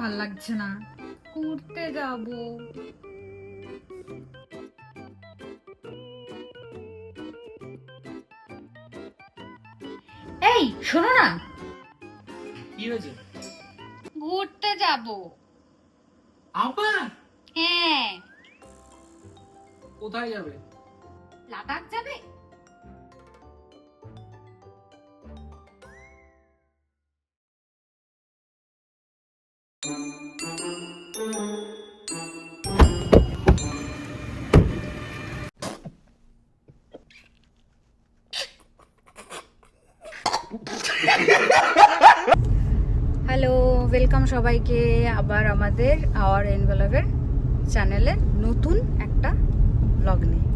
ভাল লাগছে না, ঘুরতে যাব। এই শোনো না, কি হয়েছে? ঘুরতে যাব। আবার? হ্যাঁ। কোথায় যাবে? লাদাখ যাবে? হ্যালো, ওয়েলকাম সবাইকে আবার আমাদের আওয়ার এনভেলপের চ্যানেলের নতুন একটা ব্লগ নিয়ে।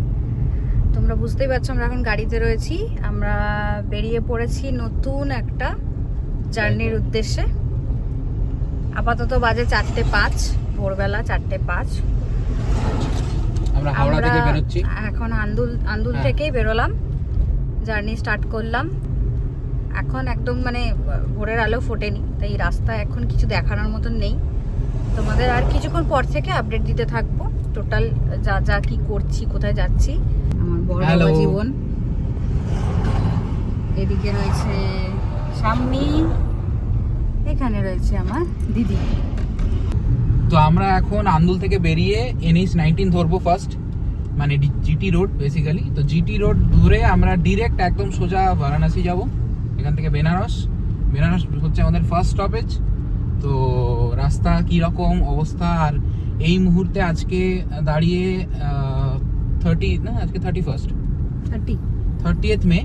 তোমরা বুঝতেই পারছো আমরা এখন গাড়িতে রয়েছি, আমরা বেরিয়ে পড়েছি নতুন একটা জার্নির উদ্দেশ্যে। আপাতত বাজে 4:05, ভোরবেলা 4:05। আমরা হাওড়া থেকে বেরোচ্ছি এখন আন্দুল থেকেই বেরোলাম, জার্নি স্টার্ট করলাম। এখন একদম মানে ভোরের আলো ফোটেনি, তাই রাস্তায় এখন কিছু দেখানোর মতন নেই। তোমাদের আর কিছুক্ষণ পর থেকে আপডেট দিতে থাকবো টোটাল যা যা কি করছি, কোথায় যাচ্ছি। আমার বড় বাবা জীবন এদিকে রয়েছে, সামনে এখানে রয়েছে আমার দিদি। তো আমরা এখন আন্দুল থেকে বেরিয়ে NH-19 ধরবো ফার্স্ট, মানে জিটি রোড বেসিক্যালি। তো জিটি রোড ধরে আমরা ডিরেক্ট একদম সোজা বারাণসী যাব। এখান থেকে বেনারস হচ্ছে আমাদের ফার্স্ট স্টপেজ। তো রাস্তা কি রকম অবস্থা, আর এই মুহূর্তে আজকে দাঁড়িয়ে 30th মে।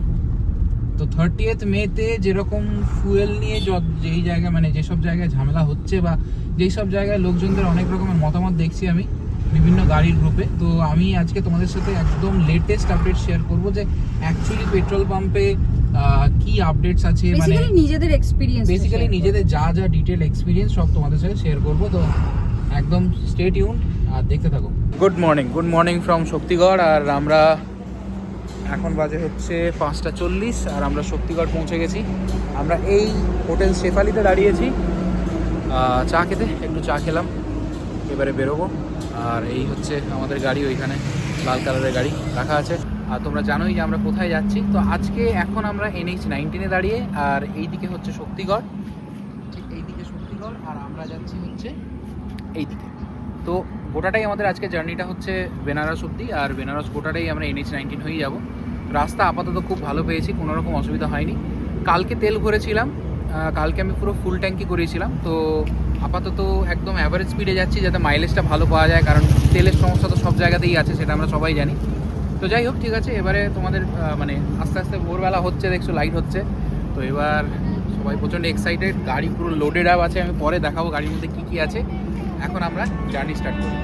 তো 30th মেতে যেরকম ফুয়েল নিয়ে যেই জায়গায় মানে যেসব জায়গায় ঝামেলা হচ্ছে বা যেই সব জায়গায় লোকজনদের অনেক রকমের মতামত দেখছি আমি বিভিন্ন গাড়ির গ্রুপে, তো আমি আজকে তোমাদের সাথে একদম লেটেস্ট আপডেট শেয়ার করব যে অ্যাকচুয়ালি পেট্রোল পাম্পে কি আপডেটস আছে, মানে নিজেদের এক্সপিরিয়েন্স, বেসিক্যালি নিজেদের যা যা ডিটেল এক্সপিরিয়েন্স সব তোমাদের সাথে শেয়ার করব। তো একদম স্টে টিউনড আর দেখতে থাকো। Good morning from Shaktigarh. আর আমরা এখন বাজে হচ্ছে 5:40 আর আমরা শক্তিগড় পৌঁছে গেছি। আমরা এই হোটেল শেফালিতে দাঁড়িয়েছি চা খেতে, একটু চা খেলাম, এবারে বেরোবো। আর এই হচ্ছে আমাদের গাড়ি, ওইখানে লাল কালারের গাড়ি রাখা আছে। আর তোমরা জানোই যে আমরা কোথায় যাচ্ছি। তো আজকে এখন আমরা NH-19 দাঁড়িয়ে, আর এইদিকে হচ্ছে শক্তিগড়, ঠিক এইদিকে শক্তিগড়, আর আমরা যাচ্ছি হচ্ছে এইদিকে। তো গোটাটাই আমাদের আজকে জার্নিটা হচ্ছে বেনারস অব্দি, আর বেনারস গোটাটাই আমরা NH-19 হয়েই যাব। রাস্তা আপাতত খুব ভালো পেয়েছি, কোনো রকম অসুবিধা হয়নি। কালকে তেল ভরেছিলাম, কালকে আমি পুরো ফুল ট্যাঙ্কি করিয়েছিলাম। তো আপাতত একদম অ্যাভারেজ স্পিডে যাচ্ছি যাতে মাইলেজটা ভালো পাওয়া যায়, কারণ তেলের সমস্যা তো সব জায়গাতেই আছে, সেটা আমরা সবাই জানি। তো যাই হোক, ঠিক আছে। এবারে তোমাদের মানে আস্তে আস্তে ভোরবেলা হচ্ছে, দেখছো লাইট হচ্ছে। তো এবার সবাই প্রচণ্ড এক্সাইটেড, গাড়ি পুরো লোডেড আপ আছে, আমি পরে দেখাবো গাড়ির মধ্যে কী কী আছে। এখন আমরা জার্নি স্টার্ট করি।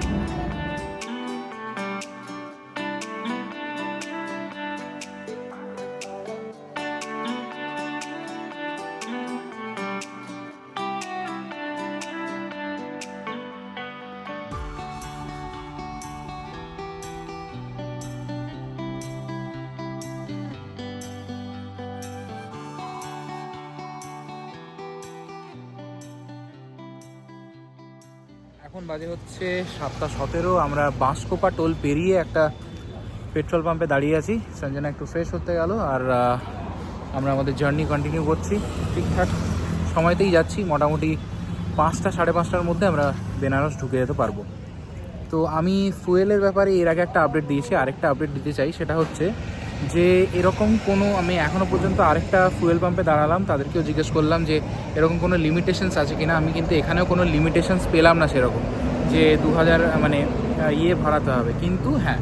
এখন বাজে হচ্ছে 7:17। আমরা বাঁশকোপা টোল পেরিয়ে একটা পেট্রোল পাম্পে দাঁড়িয়ে আছি। সঞ্জনা একটু ফ্রেশ হতে গেল, আর আমরা আমাদের জার্নি কন্টিনিউ করছি। ঠিকঠাক সময়তেই যাচ্ছি, মোটামুটি 5টা 5:30টার মধ্যে আমরা বেনারস ঢুকে যেতে পারবো। তো আমি ফুয়েলের ব্যাপারে এর আগে একটা আপডেট দিয়েছি, আরেকটা আপডেট দিতে চাই। সেটা হচ্ছে যে এরকম কোনো, আমি এখনও পর্যন্ত আরেকটা ফুয়েল পাম্পে দাঁড়ালাম, তাদেরকেও জিজ্ঞেস করলাম যে এরকম কোনো লিমিটেশনস আছে কিনা। আমি কিন্তু এখানেও কোনো লিমিটেশনস পেলাম না সেরকম, যে 2000 মানে ভরাতে হবে। কিন্তু হ্যাঁ,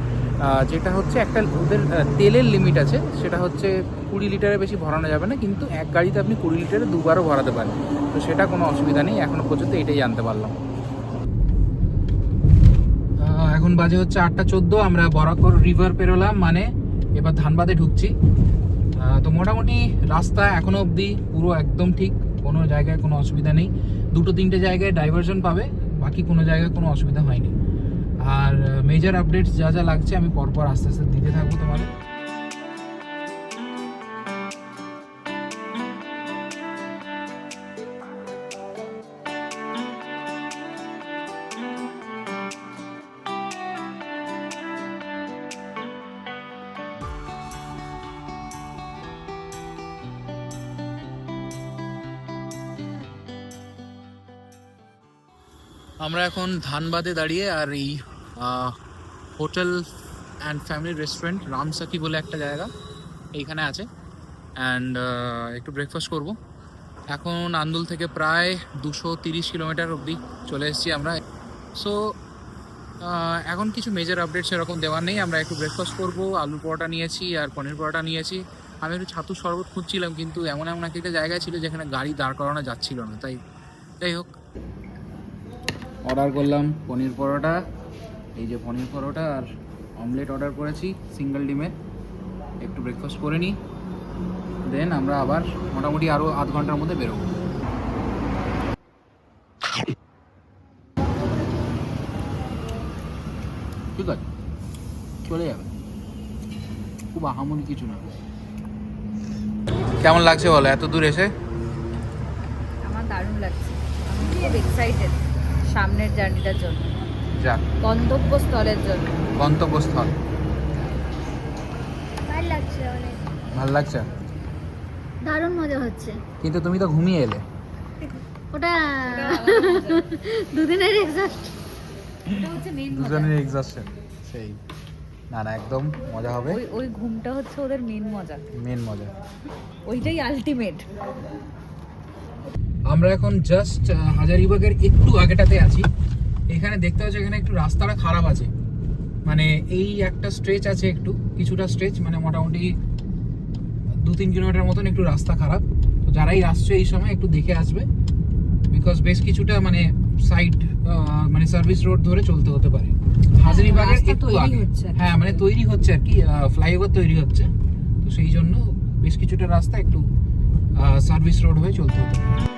যেটা হচ্ছে একটা ওদের তেলের লিমিট আছে, সেটা হচ্ছে 20 লিটারের বেশি ভরানো যাবে না, কিন্তু এক গাড়িতে আপনি 20 লিটারে দুবারও ভরাতে পারেন। তো সেটা কোনো অসুবিধা নেই, এখনও পর্যন্ত এটাই জানতে পারলাম। এখন বাজে হচ্ছে 8:14। আমরা বরাকর রিভার পেরোলাম, মানে এবার ধানবাদে ঢুকছি। তো মোটামুটি রাস্তা এখনো অবধি পুরো একদম ঠিক, কোনো জায়গায় কোনো অসুবিধা নেই। 2-3টে জায়গায় ডাইভারশন পাবে, বাকি কোনো জায়গায় কোনো অসুবিধা হয়নি। আর মেজর আপডেটস যা যা লাগছে আমি পরপর আস্তে আস্তে দিতে থাকবো তোমাদের। আমরা এখন ধানবাদে দাঁড়িয়ে, আর এই হোটেল অ্যান্ড ফ্যামিলি রেস্টুরেন্ট রামসাকি বলে একটা জায়গা এইখানে আছে, অ্যান্ড একটু ব্রেকফাস্ট করব। এখন আন্দুল থেকে প্রায় 230 কিলোমিটার অবধি চলে এসেছি আমরা। সো এখন কিছু মেজর আপডেট সেরকম দেওয়ার নেই। আমরা একটু ব্রেকফাস্ট করব, আলু পরোটা নিয়েছি আর পনির পরোটা নিয়েছি। আমি একটু ছাতু শরবত খুঁজছিলাম, কিন্তু এমন একটা জায়গায় ছিল যেখানে গাড়ি দাঁড় করানো যাচ্ছিল না, তাই যাই হোক অর্ডার করলাম পনির পরোটা। এই যে পনির পরোটা আর অমলেট অর্ডার করেছি সিঙ্গেল ডিমের। একটু ব্রেকফাস্ট করে নিই, দেন আমরা আবার মোটামুটি আরও আধ ঘন্টার মধ্যে বেরোবো। ঠিক আছে, চলে যাবে, খুব আহামরি কিছু না। কেমন লাগছে বলো এত দূর এসে? আমার দারুণ লাগছে, আমি খুব এক্সাইটেড সামনের জার্নিটার জন্য, যা গন্তব্যস্থলের জন্য। গন্তব্যস্থল ভালো লাগছে, অনেক ভাল লাগছে, দারুণ মজা হচ্ছে। কিন্তু তুমি তো ঘুমিয়ে এলে। ওটা দুদিনের এক্সাস্ট, এটা হচ্ছে মেন মজা। দুজনের এক্সস্টন সেই। না না, একদম মজা হবে। ওই ঘুমটা হচ্ছে ওদের মেন মজা, মেন মজা ওইটাই আলটিমেট। আমরা এখন জাস্ট হাজারিবাগের একটু আগেটাতে আছি। এখানে দেখতে পাচ্ছি এখানে একটু রাস্তাটা খারাপ আছে, মানে এই একটা স্ট্রেচ আছে, একটু কিছুটা স্ট্রেচ, মানে মোটামুটি 2-3 কিলোমিটার মতন একটু রাস্তা খারাপ। তো যারাই আসছে এই সময় একটু দেখে আসবে, বিকজ বেশ কিছুটা মানে সাইড মানে সার্ভিস রোড ধরে চলতে হতে পারে। হাজারিবাগের রাস্তা একটু তৈরি আগে, হচ্ছে। হ্যাঁ মানে তৈরি হচ্ছে আর কি, ফ্লাইওভার তৈরি হচ্ছে, তো সেই জন্য বেশ কিছুটা রাস্তা একটু সার্ভিস রোড হয়ে চলতে হতে পারে।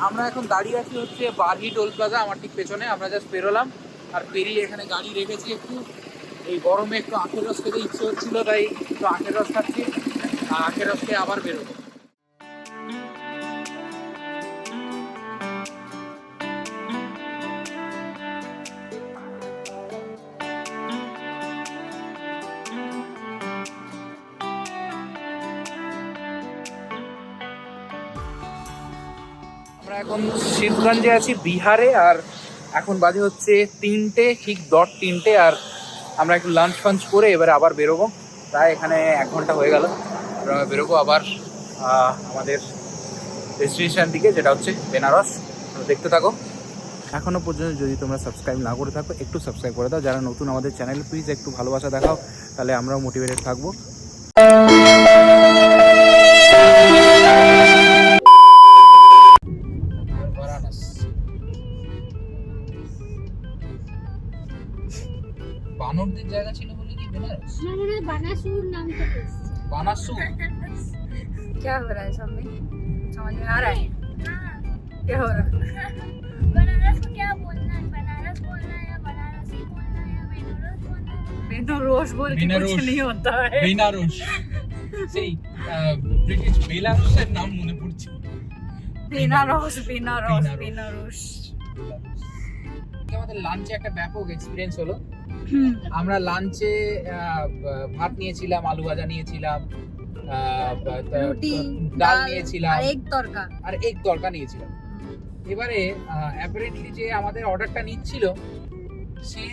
আমরা এখন দাঁড়িয়ে আছি হচ্ছে বারহি টোল প্লাজা, আমার ঠিক পেছনে। আমরা জাস্ট বেরোলাম, আর পেরিয়ে এখানে গাড়ি রেখেছি। একটু এই গরমে একটু আখের রস খেতে ইচ্ছে হচ্ছিল, তাই একটু আখের রস খাচ্ছি, আর আখের রস খেয়ে আবার বেরোবো। আমরা এখন শিবগঞ্জে আছি, বিহারে, আর এখন বাজে হচ্ছে 3টে, ঠিক 3:10, আর আমরা একটু লাঞ্চ ফাঞ্চ করে এবারে আবার বেরোবো। প্রায় এখানে 1 ঘন্টা হয়ে গেল, আমরা বেরোবো আবার আমাদের ডেস্টিনেশন দিকে, যেটা হচ্ছে বেনারস। দেখতে থাকো। এখনও পর্যন্ত যদি তোমরা সাবস্ক্রাইব না করে থাকো, একটু সাবস্ক্রাইব করে দাও। যারা নতুন আমাদের চ্যানেল, প্লিজ একটু ভালোবাসা দেখাও, তাহলে আমরাও মোটিভেটেড থাকবো। বানরদের জায়গা ছিল বলে কি বেনারস? না মনে হয় বানাসুর নাম থেকে এসেছে। বানাসু? क्या हो रहा है सब में? समझ में आ रहा है क्या हो रहा है? बनारस को क्या बोलना है? बनारस बोलना है या बनारसी बोलना है या बेनारस बोलना है? बेनारस बोल के बेनारस। कुछ नहीं होता है। বেনারস, সেই ব্রিটিশ বেলারুসের নাম মনে পড়ছে। বেনারস বেনারস বেনারস। বেনারস। আমাদের লাঞ্চে একটা ব্যাপক এক্সপিরিয়েন্স হলো। আমরা লাঞ্চে ভাত নিয়েছিলাম, আলু ভাজা নিয়েছিলাম, রুটি, ডাল নিয়েছিলাম, আর এগ তরকা। আর এগ তরকা নিয়েছিলাম। এবারে অ্যাপারেন্টলি যে আমাদের অর্ডারটা নিচ্ছিল, সে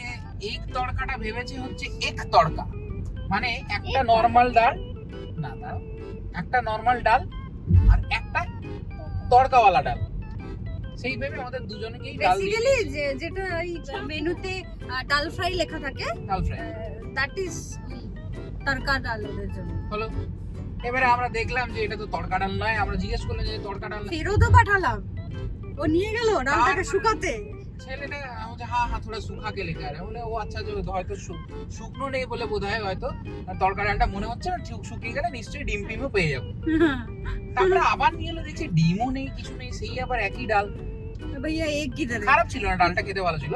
এগ তরকাটা ভেবেছে হচ্ছে এগ তরকা, মানে একটা নর্মাল ডাল, না দাঁড়াও, একটা নর্মাল ডাল আর একটা তরকাওয়ালা ডাল, সেই ভেবে আমাদের দুজনকেই ডাল দিয়ে বেসিক্যালি যেটা এই মেনুতে ডাল ফ্রাই লেখা থাকে, ডাল ফ্রাই দ্যাট ইজ তরকা ডাল ওদের জন্য। হলো। এবারে আমরা দেখলাম যে এটা তো তড়কা ডাল নয়, আমরা জিজ্ঞেস করলাম যে তড়কা ডাল না। ফেরতও পাঠালাম, ও নিয়ে গেল ডালটাকে শুকাতে। ছেলেটা বলছে হ্যাঁ হ্যাঁ থোড়া শুকা কে লেখা আছে, বলে ও আচ্ছা, যে হয়তো শুকনো নেই বলে বোধহয় হয়তো তড়কা ডালটা মনে হচ্ছে না শুকিয়ে গেলে নিশ্চয়ই ডিম টিমও পেয়ে যাবো। তারপরে আবার নিয়ে এলো, দেখছি ডিমও নেই, কিছু নেই, সেই আবার একই ডাল। ভাইয়া এক কিধার খারাপ ছিল না, ডালটা খেতে ভালো ছিল,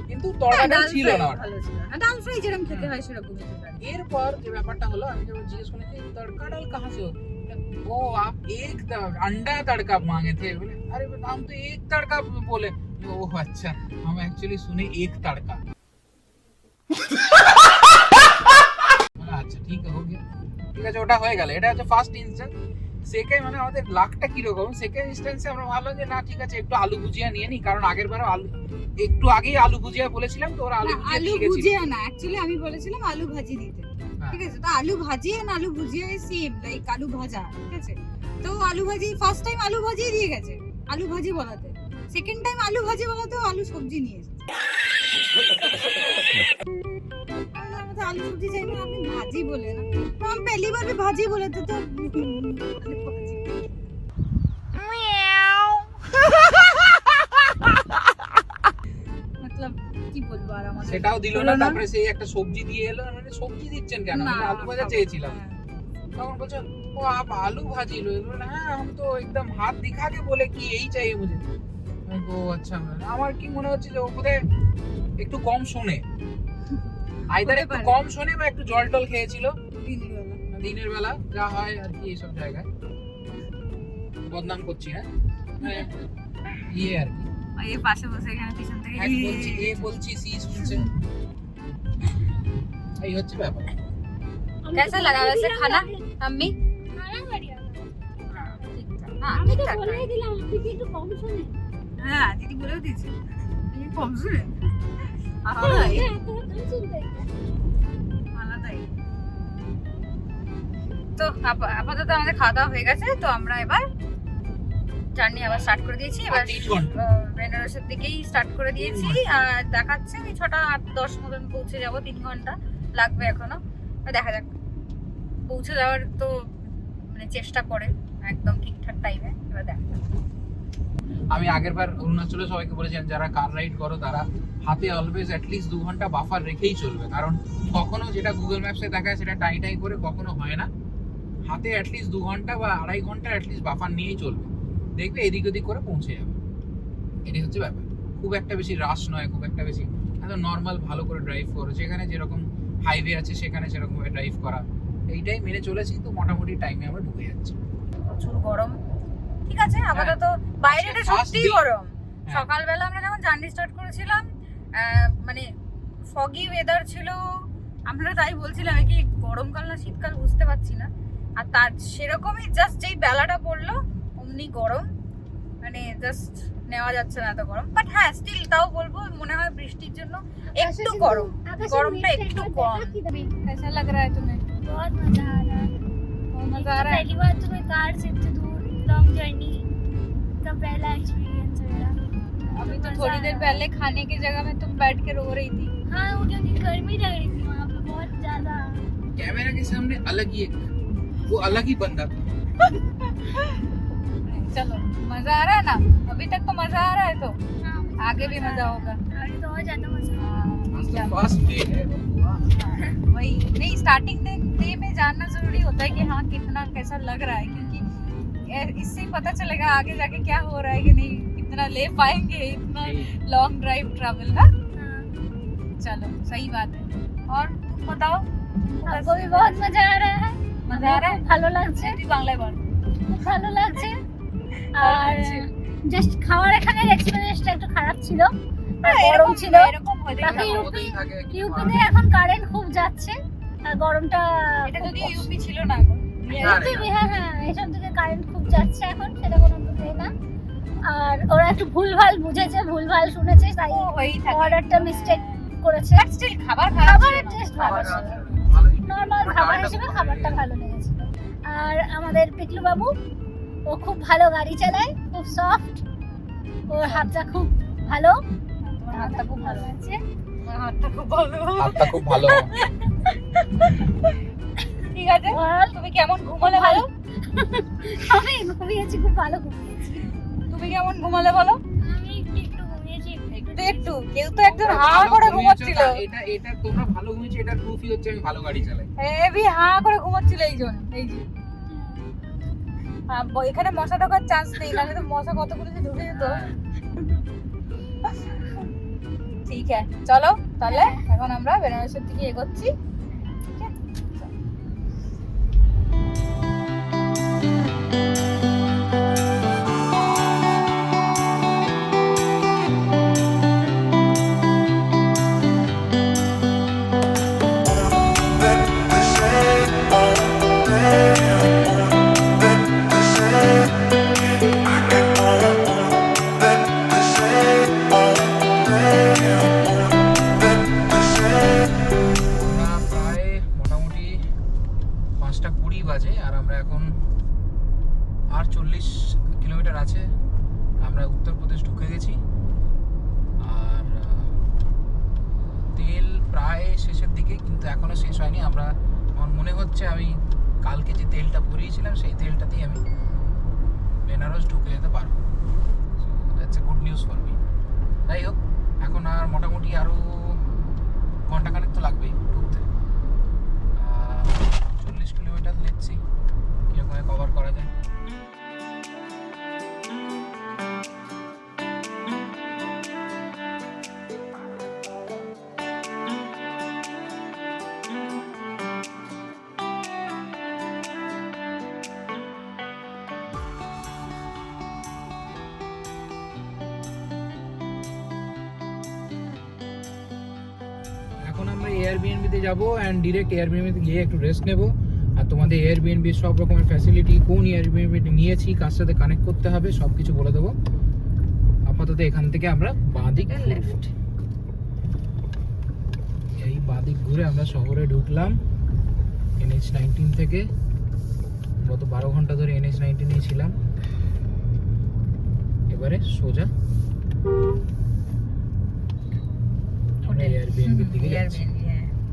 কিন্তু তরকারিটা ছিল না ওটা। ভালো ছিল না, ডাল ফ্রাই যেরকম খেতে হয় সেরকম। এরপর যে ব্যাপারটা হলো, আমি যখন জিজ্ঞেস করলাম যে तड़का डाल कहाँ से हो, वो आप एक अंडा तड़का मांगे थे, बोले अरे हम तो एक तड़का बोले, ओह अच्छा हम एक्चुअली सुने एक तड़का। আচ্ছা ঠিক আছে, हो गया, ঠিক আছে, ওটা হয়ে গেল। এটা হচ্ছে ফার্স্ট ইনস্ট্যান্স। সেকেন্ড মানে আমাদের লাকটা কিরকম, সেকেন্ড ইনস্ট্যান্সে আমরা ভাবলাম যে না ঠিক আছে একটু আলু ভুজিয়া নিয়ে নিই, কারণ আগের বারে আলু একটু আগেই আলু ভুজিয়া বলেছিলাম, তো ওরা আলু ভুজিয়া আলু দিয়ে গেছিল। ভুজিয়া না, অ্যাকচুয়ালি আমি বলেছিলাম আলু ভাজি দিতে, ঠিক আছে? তো আলু ভাজি আর আলু ভুজিয়া সেম, লাইক আলু ভাজা, ঠিক আছে? তো আলু ভাজি ফার্স্ট টাইম আলু ভাজি দিয়ে গেছে, আলু ভাজি বলাতে। সেকেন্ড টাইম আলু ভাজি বলাতে আলু সবজি নিয়ে এসেছে। আমরা তো আলু সবজি চাই না, আপনি ভাজি বলে না। तो हम पहली बार भी भाजी बोले थे, तो मतलब কি বলবো আর আমাদের সেটাও দিল হলো না, না। তারপরে সেই একটা সবজি দিয়ে এলো, মানে সবজি দিচ্ছেন কেন, না, আমি আলু ভাজা চেয়েছিলাম। হ্যাঁ। তখন বলছে ও आप आलू भाजी लो, बोले हाँ हम तो एकदम हाथ दिखा के बोले कि यही चाहिए मुझे। আমি বলছি, ও আচ্ছা, আমার কি মনে হচ্ছে যে ও বোধহয় একটু কম শোনে, আইদার হতে একটু পারে। কম শোনে বা একটু জল টল খেয়েছিল দিনের বেলা। দিনের বেলা, যা হয় আর কি এইসব জায়গায়। বদনাম করছি হ্যাঁ, মানে ইয়ে আর কি, আর এই পাশে বসে এখানে পিছন থেকে এক বলছি এ বলছি সি শুনছে, এই হচ্ছে ব্যাপার। कैसा लगा वैसे खाना अम्मी? खाना बढ़िया था। हाँ আমি তো ठीक-ठाक বলেই है। দিলাম আপনি কি একটু কম শুনে হ্যাঁ দিদি বলেও দিয়েছে তুমি কম শুনে আহা হ্যাঁ তোরা কম শুনতে আলাদাই। তো আপাতত আমাদের খাওয়া দাওয়া হয়ে গেছে, তো আমরা এবার জার্নি আবার স্টার্ট করে দিয়েছি। এবার আর 3 ঘন্টা। বেনারসের দিকেই স্টার্ট করে দিয়েছি, আর দেখাচ্ছে 6:08-10 মতন পৌঁছে যাব। 3 ঘন্টা লাগবে এখনো, দেখা যাক। পৌঁছে যাওয়ার তো মানে চেষ্টা করে একদম ঠিকঠাক টাইমে, এবার দেখা যাক। আমি আগেরবার অরুণাচলে সবাইকে বলেছিলাম যারা কার রাইড করো তারা হাতে অলওয়েজ অ্যাটলিস্ট 2 ঘন্টা বাফার রেখেই চলবে, কারণ কখনো যেটা গুগল ম্যাপসে দেখায় সেটা টাই টাই করে কখনো হয় না। হাতে অ্যাটলিস্ট 2 ঘন্টা বা 2.5 ঘন্টা অ্যাটলিস্ট বাফার নিয়েই চলবে, দেখবে এদিক ওদিক করে পৌঁছে যাবে। এটাই হচ্ছে ব্যাপার, খুব একটা বেশি রাশ নয়, খুব একটা বেশি একদম নর্মাল ভালো করে ড্রাইভ করো, যেখানে যেরকম হাইওয়ে আছে সেখানে সেরকম ভাবে ড্রাইভ করা, এইটাই মেনে চলেছি। তো মোটামুটি টাইমে আমরা ঢুকে যাচ্ছি। প্রচুর গরম, ঠিক আছে আপাতত বাইরেটা আজকে first সত্যিই day। গরম। হ্যাঁ। সকালবেলা আমরা যখন জার্নি স্টার্ট করেছিলাম মানে ফগি ওয়েদার ছিল, আমরা তাই বলছিলাম কি গরমকাল না শীতকাল বুঝতে পারছি না। আর তার সেরকমই জাস্ট যেই বেলাটা পড়লো অমনি গরম, মানে জাস্ট নেওয়া যাচ্ছে না এত গরম। বাট হ্যাঁ স্টিল তাও বলবো মনে হয় বৃষ্টির জন্য একটু গরম, গরমটা একটু কম। कैसा लग रहा है तुम्हें? बहुत मजा आ रहा है। मजा आ रहा है? पहली बार तुम्हें कार से इतने दूर लॉन्ग जर्नी का पहला एक्सपीरियंस है मेरा। अभी तो मजा थोड़ी आ देर रहा है। पहले खाने की जगह में तुम बैठ के रो रही थी। हाँ वो क्योंकि गर्मी लग रही थी वहाँ पे बहुत ज्यादा। कैमरा के सामने अलग ही एक वो अलग ही बंदा था। चलो मजा आ रहा है ना, अभी तक तो मजा आ रहा है, तो हाँ, आगे भी मजा होगा। आगे तो और ज्यादा मजा आएगा। आज तो फर्स्ट डे है बबुआ। वही नहीं, स्टार्टिंग डे में जानना जरूरी होता है कि हाँ कितना कैसा लग रहा है, क्योंकि इससे ही पता चलेगा आगे जाके क्या हो रहा है कि नहीं, कितना ले पाएंगे इतना लॉन्ग ड्राइव ट्रैवल ना। हाँ, चलो सही बात है। और तुम बताओ, हमको भी बहुत मजा आ रहा है। मजा आ रहा है? ভালো লাগছে, তুই বাংলায় বল। খুব ভালো লাগছে। আর জাস্ট খাওয়ার এখানের এক্সপেরিয়েন্সটা একটু খারাপ ছিল, আর গরম ছিল। এরকম হতেই বাকি থাকে। হতেই থাকে, কিছু ইউপিতে এখন কারেন্ট খুব যাচ্ছে, আর গরমটা এটা খুব যদি কষ্ট। ইউপি ছিল না এখন বিহার। ইউপি, হ্যাঁ হ্যাঁ এইসব দিকে কারেন্ট খুব যাচ্ছে এখন, সেটা কোনো কথা না। আর ওরা একটু ভুলভাল বুঝেছে, ভুলভাল শুনেছে, তাই ও হয়েই থাকে। অর্ডারটা মিস্টেক করেছে। বাট স্টিল খাবার খারাপ ছিল খাবারের না। টেস্ট ভালো খাবার ছিল, ভালোই। নর্মাল আমার খাবার খাবারটা হিসেবে খুব খাবারটা ভালো ভালো লেগেছিল। আর আমাদের পিকলু বাবু, ও খুব ভালো গাড়ি চালায়, খুব সফট, ওর হাতটা খুব ভালো, তোমার হাতটা খুব ভালো আছে। তোমার হাতটা খুব ভালো। হাতটা খুব ভালো। ঠিক আছে, বল, তুমি কেমন ঘুমালে বলো? আমি ঘুমিয়েছি, খুব ভালো ঘুমিয়েছি। তুমি কেমন ঘুমালে বলো? আমি একটু ঘুমিয়েছি, একটু কেউ তো একজন হা করে ঘুমাচ্ছিল, এটা এটা তোমরা ভালো ঘুমিয়েছো, এটা প্রুফই হচ্ছে আমি ভালো গাড়ি চালাই। হেভি হা করে ঘুমাচ্ছিল এইজন, এই যে এখানে মশা ঢোকার চান্স নেই, নাহলে তো মশা কতগুলো যে ঢুকে যেত। ঠিক আছে, চলো তাহলে এখন আমরা বেনারসের দিকে এগোচ্ছি। ঠিক আছে, চলো। আমরা প্রায় মোটামুটি 5:20 বাজে, আর আমরা এখন আর 40 কিলোমিটার আছে, আমরা উত্তরপ্রদেশ ঢুকে গেছি। আর তেল প্রায় শেষের দিকে, কিন্তু এখনো শেষ হয়নি। আমার মনে হচ্ছে আমি কালকে যে তেলটা ভরিয়েছিলাম সেই তেলটাতেই আমি বেনারস ঢুকে যেতে পারবো। That's a good news for me. যাই হোক, এখন আর মোটামুটি আরও ঘন্টাখানেক তো লাগবেই ঢুকতে। 40 কিলোমিটার দেখছি কীরকম কভার করা যায়। এখন আমরা এয়ারবিএনবিতে যাব অ্যান্ড ডিরেক্ট এয়ারবিএনবিতে গিয়ে একটু রেস্ট নেব। আর তোমাদের এয়ারবিএনবি সব রকমের ফ্যাসিলিটি, কোন এয়ারবিএনবিতে নিয়েছি, কার সাথে কানেক্ট করতে হবে, সব কিছু বলে দেবো। আপাতত এখান থেকে আমরা বাঁদিক লেফট, এই বাঁদিক ঘুরে আমরা শহরে ঢুকলাম NH-19 থেকে। গত 12 ঘন্টা ধরে NH-19 ছিলাম, এবারে সোজা এয়ারবিএনবির দিকে যাচ্ছি।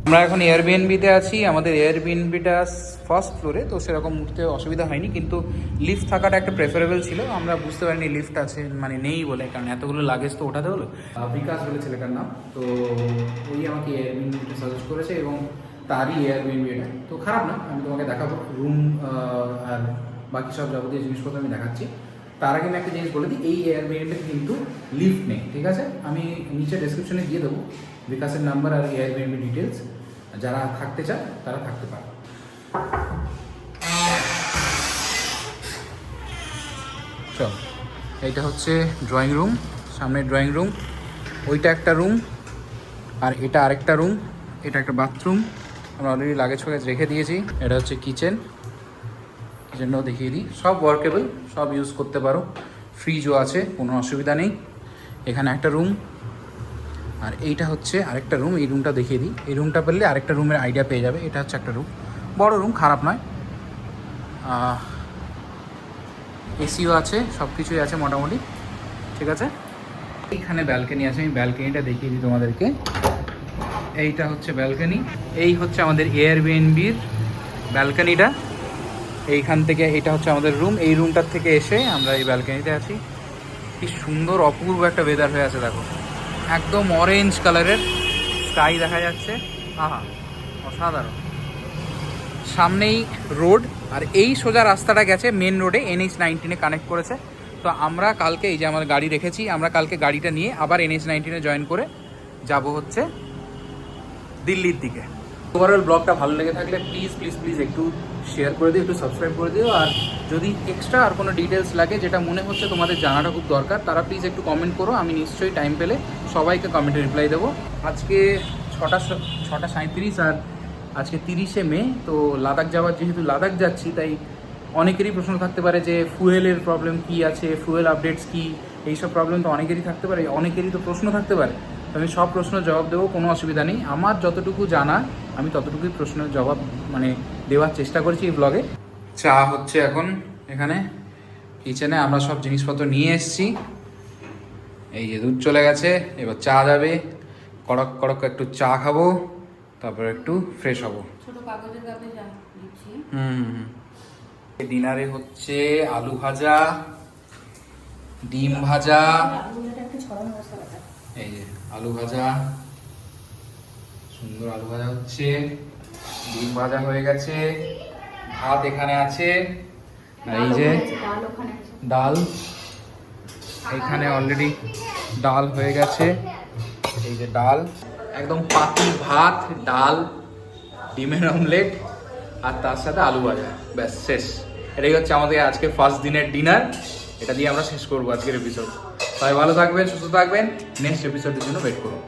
আমরা এখন এয়ারবিএনবিতে আছি। আমাদের এয়ারবিএনবিটা ফার্স্ট ফ্লোরে, তো সেরকম উঠতে অসুবিধা হয়নি, কিন্তু লিফট থাকাটা একটা প্রেফারেবল ছিল। আমরা বুঝতে পারিনি লিফট আছে, মানে নেই বলে, কারণ এতগুলো লাগেজ তো ওঠাতে হলো। বিকাশ বলে ছেলেটার নাম, তো ওই আমাকে এয়ারবিএনবিটা সাজেস্ট করেছে এবং তারই এয়ারবিএনবি এটা। তো খারাপ না, আমি তোমাকে দেখাবো রুম আর বাকি সব যাবতীয় জিনিসপত্র আমি দেখাচ্ছি। তার আগে আমি একটা জিনিস বলে দিই, এই এয়ারবিএনবিতে কিন্তু লিফট নেই, ঠিক আছে? আমি নিচে ডেসক্রিপশনে দিয়ে দেবো বিকাশের নাম্বার আর এয়ারবিএনবি ডিটেলস। যারা থাকতে চায় তারা থাকতে পারে। চল, এইটা হচ্ছে ড্রয়িং রুম, সামনে ড্রয়িং রুম, ওইটা একটা রুম, আর এটা আরেকটা রুম, এটা একটা বাথরুম। আমরা অলরেডি লাগেজ ফাগেজ রেখে দিয়েছি। এটা হচ্ছে কিচেন, কিচেনটাও দেখিয়ে দিই। সব ওয়ার্কেবল, সব ইউজ করতে পারো। ফ্রিজও আছে, কোনো অসুবিধা নেই। এখানে একটা রুম, আর এইটা হচ্ছে আরেকটা রুম। এই রুমটা দেখিয়ে দিই, এই রুমটা পেলে আরেকটা রুমের আইডিয়া পেয়ে যাবে। এটা হচ্ছে একটা রুম, বড় রুম, খারাপ নয়। এসিও আছে, সব কিছুই আছে মোটামুটি, ঠিক আছে। এইখানে ব্যালকনি আছে, আমি ব্যালকনিটা দেখিয়ে দিই তোমাদেরকে। এইটা হচ্ছে ব্যালকনি, এই হচ্ছে আমাদের এয়ারবিএনবির ব্যালকনিটা। এইখান থেকে এটা হচ্ছে আমাদের রুম, এই রুমটার থেকে এসে আমরা এই ব্যালকনিতে আছি। কি সুন্দর অপূর্ব একটা ওয়েদার হয়ে আছে, দেখো একদম অরেঞ্জ কালারের স্কাই দেখা যাচ্ছে। আহা, অসাধারণ। সামনেই রোড, আর এই সোজা রাস্তাটা গেছে মেন রোডে, NH-19 কানেক্ট করেছে। তো আমরা কালকে, এই যে আমার গাড়ি রেখেছি, আমরা কালকে গাড়িটা নিয়ে আবার NH-19 জয়েন করে যাব হচ্ছে দিল্লির দিকে। ওভারঅল ব্লগটা ভালো লেগে থাকলে প্লিজ প্লিজ প্লিজ একটু শেয়ার করে দিও, একটু সাবস্ক্রাইব করে দিও। আর যদি এক্সট্রা আর কোনো ডিটেলস লাগে যেটা মনে হচ্ছে তোমাদের জানাটা খুব দরকার, তারা প্লিজ একটু কমেন্ট করো। আমি নিশ্চয়ই টাইম পেলে সবাইকে কমেন্টে রিপ্লাই দেবো। আজকে 6:37 আর আজকে 30শে মে। তো লাদাখ যাওয়ার, যেহেতু লাদাখ যাচ্ছি, তাই অনেকেরই প্রশ্ন থাকতে পারে যে ফুয়েলের প্রবলেম কী আছে, ফুয়েল আপডেটস কী, এইসব প্রবলেম তো অনেকেরই থাকতে পারে, অনেকেরই তো প্রশ্ন থাকতে পারে। তো আমি সব প্রশ্নের জবাব দেবো, কোনো অসুবিধা নেই। আমার যতটুকু জানা আমি ততটুকুই প্রশ্নের জবাব দেওয়ার চেষ্টা করেছি এই ব্লগে। চা হচ্ছে এখন এখানে কিচেনে, আমরা সব জিনিসপত্র নিয়ে এসেছি। এই যে দুধ চলে গেছে, এবার চা যাবে। কড়ক কড়ক একটু চা খাবো, তারপর একটু ফ্রেশ হবো। ডিনারে হচ্ছে আলু ভাজা, ডিম ভাজা, এই যে আলু ভাজা, সুন্দর আলু ভাজা হচ্ছে, ডিম ভাজা হয়ে গেছে, ভাত এখানে আছে, আর এই যে ডাল। এইখানে অলরেডি ডাল হয়ে গেছে, এই যে ডাল, একদম পাতি ভাত, ডাল, ডিমের অমলেট আর তার সাথে আলু ভাজা, ব্যাস শেষ। এটাই হচ্ছে আমাদের আজকে ফার্স্ট দিনের ডিনার, এটা দিয়ে আমরা শেষ করবো আজকের এপিসোড। সবাই ভালো থাকবেন, সুস্থ থাকবেন, নেক্সট এপিসোডের জন্য ওয়েট করুন।